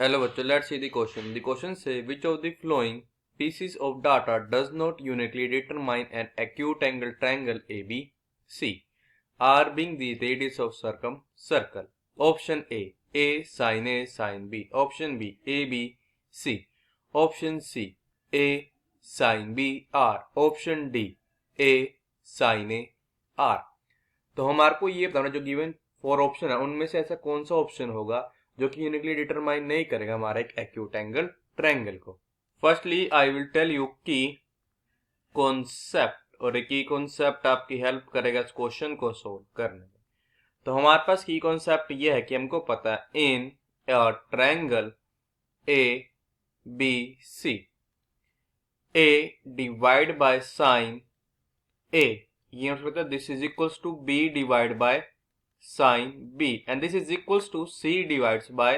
Hello bachcho, let's see the question. The question say which of the following pieces of data does not uniquely determine an acute angle triangle ABC, R being the radius of circle. Option A sin B. Option B, A, B, C. Option C, A sin B, R. Option D, A sin A, R. तो हमारे को ये बताना जो given 4 option है उनमें से ऐसा कौन सा ऑप्शन होगा जो कि यूनिकली डिटरमाइन नहीं करेगा हमारा एक एक्यूट एंगल ट्रायंगल को। Firstly I will tell you की कॉन्सेप्ट, और एक ही कॉन्सेप्ट आपकी हेल्प करेगा इस क्वेश्चन को सोल्व करने में। तो हमारे पास की कॉन्सेप्ट ये है कि हमको पता है in triangle A B C, A divide by sine A, ये मतलब this is equals to B divide by sin B and this is equals to C divides by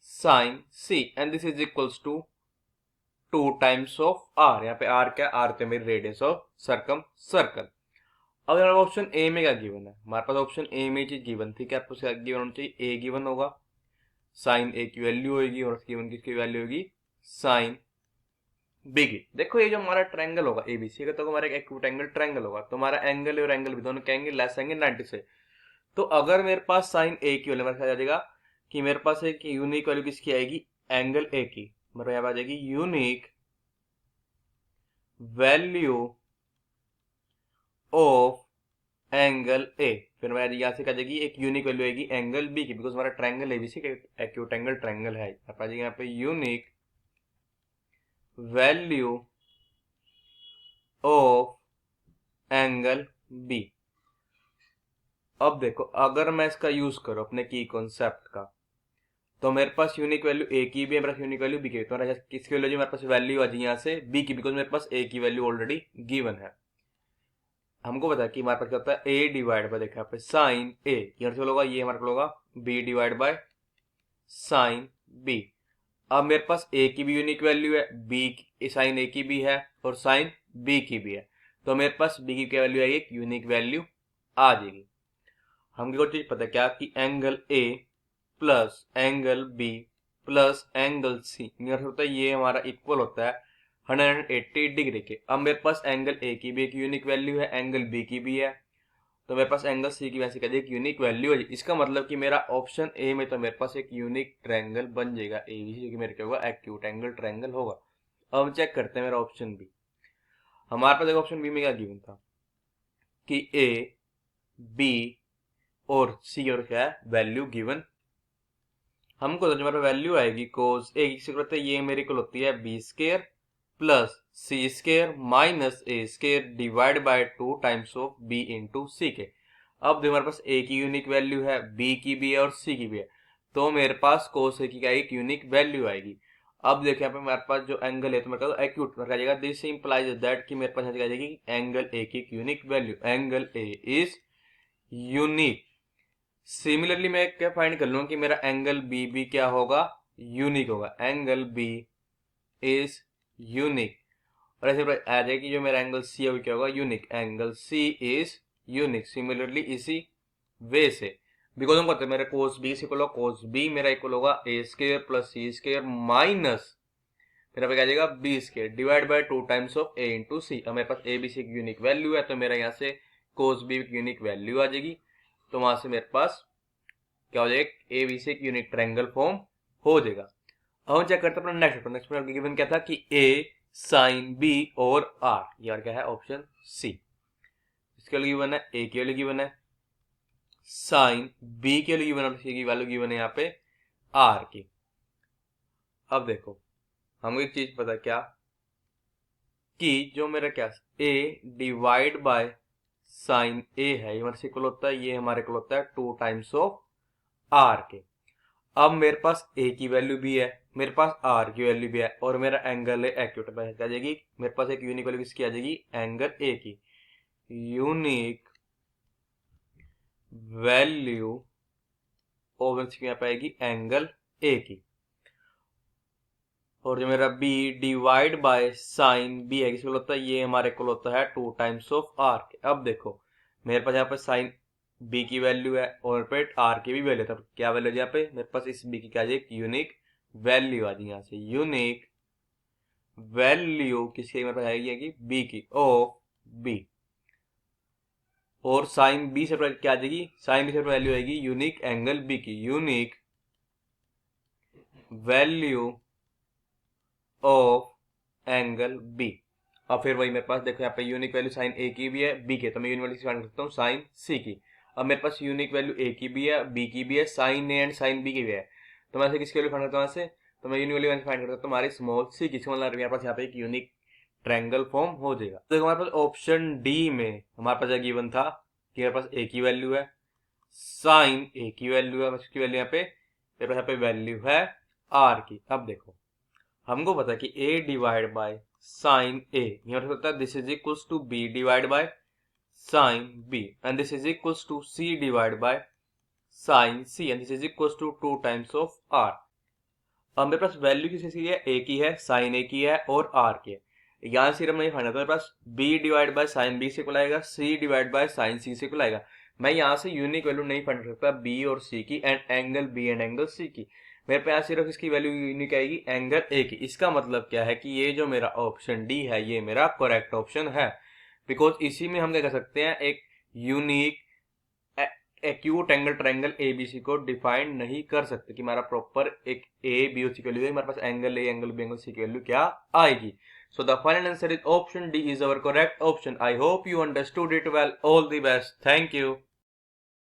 sin C and this is equals to 2 times of R। यहाँ पे R क्या, R तो मेरी radius of circle. अब हमारा option A में क्या given है, हमारे पास ऑप्शन ए में चीज गिवन थी, क्या आपको गिवन होना चाहिए, ए गिवन होगा, साइन ए की वैल्यू होगी और गिवन किसकी वैल्यू होगी, साइन बी की। देखो ये जो हमारा ट्रायंगल होगा एबीसी का, तो हमारा एक एक्यूट एंगल ट्रायंगल होगा, तो हमारा एंगल और एंगल भी दोनों कहेंगे लेस एंगल 90 से। तो अगर मेरे पास साइन ए की वैल्यू मेरे आ जाएगा कि मेरे पास एक यूनिक वैल्यू किसकी आएगी, एंगल ए की, मेरे यहाँ आ जाएगी unique value of angle A. फिर मैं यहाँ से क्या जाएगी, एक यूनिक वैल्यू आएगी एंगल बी की, बिकॉज हमारा ट्रायंगल एबीसी का एक्यूट एंगल ट्रायंगल है। यहाँ पे unique value of angle B. अब देखो अगर मैं इसका यूज करूं अपने की कॉन्सेप्ट का, तो मेरे पास यूनिक वैल्यू ए की भी है, मेरे पास यूनिक वैल्यू बी की, तो किसकी वैल्यू मेरे पास वैल्यू आ जाएगी यहाँ से बी की, बिकॉज मेरे पास ए की वैल्यू ऑलरेडी गिवन है। हमको पता है कि हमारे पास क्या होता है, ए डिवाइड बाय, देखा यहाँ पे साइन ए, यहाँ से होगा ये हमारे पास होगा B divide by sine B. अब मेरे पास ए की भी यूनिक वैल्यू है, बी साइन ए की भी है और साइन बी की भी है, तो मेरे पास बी की क्या वैल्यू आएगी, एक यूनिक वैल्यू आ जाएगी। हमको चीज पता है क्या कि angle A plus angle B plus angle C होता है, ये हमारा इक्वल होता है 180 डिग्री के। अब मेरे पास एंगल ए की भी एक यूनिक वैल्यू है, एंगल बी की भी है, तो मेरे पास एंगल सी की वैसे एक यूनिक वैल्यू है। इसका मतलब कि मेरा ऑप्शन ए में तो मेरे पास एक यूनिक ट्रायंगल बन जाएगा एबीसी, जो कि मेरे क्या होगा, एक्यूट एंगल ट्रायंगल होगा। अब हम चेक करते हैं मेरा ऑप्शन बी। हमारे पास ऑप्शन बी में क्या गिवन था कि ए बी और सी और क्या है वैल्यू गिवन। हमको तो हमारा वैल्यू आएगी कोस ए की जरूरत है, ये मेरे को होती है B square plus C square minus A square divide by 2 times of B into C के। अब हमारे पास ए की यूनिक वैल्यू है, बी की भी है और सी की भी है, तो मेरे पास कोस ए की क्या एक यूनिक वैल्यू आएगी। अब देखिए यहाँ पे मेरे पास जो एंगल है तो मेरे पास एक्यूट आ जाएगा, दिस इंप्लाइज दैट कि मेरे पास आ जाएगी एंगल ए की unique value, angle A is unique. Similarly मैं क्या फाइंड कर लूंगा कि मेरा एंगल बी भी क्या होगा, यूनिक होगा, एंगल बी इज यूनिक। और ऐसे आ जाएगी कि जो मेरा एंगल सी है वो क्या होगा, unique, angle C is unique. Similarly इसी वे से, बिकॉज हम कहते हैं मेरे कोस बी से इक्वल होगा, कोस बी मेरा इक्वल होगा A square plus C square minus फिर क्या जाएगा B square divide by 2 times of A into C. अब मेरे पास ए बी सी की यूनिक वैल्यू है, तो मेरा यहाँ से कोस बी की यूनिक वैल्यू आ जाएगी, तो वहां से मेरे पास क्या हो जाएगा, ए बी सी एक यूनिक ट्रायंगल फॉर्म हो जाएगा। अब हम चेक करते हैं अपना नेक्स्ट में गिवन क्या था कि ए साइन बी और आर, यार क्या है ऑप्शन सी। इसके लिए गिवन है ए के लिए गिवन है साइन बी के लिए गिवन है, सी की वैल्यू गिवन है यहाँ पे आर की। अब देखो हमको एक चीज पता क्या कि जो मेरा क्या ए डिवाइड बाय साइन ए है, ये हमारे इक्वल होता है, ये हमारे इक्वल होता है 2 टाइम्स ऑफ आर के। अब मेरे पास ए की वैल्यू भी है, मेरे पास आर की वैल्यू भी है, और मेरा एंगल है एक्यूट आ जाएगी, मेरे पास एक यूनिक वैल्यू किसकी आ जाएगी, एंगल ए की, यूनिक वैल्यू ऑफ यहाँ पे आएगी एंगल ए की। और जो मेरा B divide by sine B है, किसको होता है, ये हमारे को होता है 2 टाइम्स ऑफ आर के। अब देखो मेरे पास यहाँ पे साइन बी की वैल्यू है और पे आर की भी वैल्यू है, तब क्या वैल्यू है यहाँ पे, मेरे पास इस बी की क्या यूनिक वैल्यू आ जाएगी यहाँ से, यूनिक वैल्यू किसकी मेरे पास आएगी बी की, ऑफ बी। और साइन बी से क्या आ जाएगी, साइन बी से वैल्यू आएगी यूनिक एंगल बी की, unique value of angle B. अब फिर वही मेरे पास देखो यहाँ पे यूनिक वैल्यू साइन ए की भी है बी की, तो मैं यूनिक वैल्यू फाइंड कर सकता हूँ साइन सी की। अब मेरे पास यूनिक वैल्यू ए की भी है बी की भी है, sine A and sine B की भी है, तो मैं ऐसे किसकी वैल्यू फाइंड करता हूँ ऐसे, तो मैं यूनिक वैल्यू फाइंड कर सकता हूँ हमारी स्मॉल सी की। मतलब मेरे पास यहाँ पे एक यूनिक ट्रायंगल फॉर्म हो जाएगा। तो देखो हमारे पास ऑप्शन डी में हमारे पास गिवन था कि मेरे पास ए की वैल्यू है, साइन ए की वैल्यू है, उसकी वैल्यू यहाँ पे मेरे पास यहाँ पे वैल्यू है आर की। अब देखो हमको पता है कि a divide by sine A, यहाँ पर होता है this is equals to b divide by sine b and this is equals to c divide by sine c and this is equals to 2 times of r। अब मेरे पास value किसकी है, a की है, साइन a की है और r की है। यहाँ सिर्फ नहीं फाइंड करता, मेरे पास b divide by sine b से इक्वल आएगा, c divide by sine c से इक्वल आएगा। मैं यहाँ से यूनिक वैल्यू नहीं फाइंड कर सकता b और c की and angle b and angle c की। मेरे पास सिर्फ इसकी वैल्यू यूनिक आएगी एंगल ए की। इसका मतलब क्या है कि ये जो मेरा ऑप्शन डी है ये मेरा करेक्ट ऑप्शन है, बिकॉज इसी में हम क्या कर सकते हैं, एक unique acute angle triangle ABC को डिफाइन नहीं कर सकते कि हमारा प्रॉपर एक ए बी और सी की वैल्यू है, हमारे पास angle A angle B angle C की वैल्यू क्या आएगी। So the final answer is option D is our correct option. I hope you understood it well. All the best, thank you.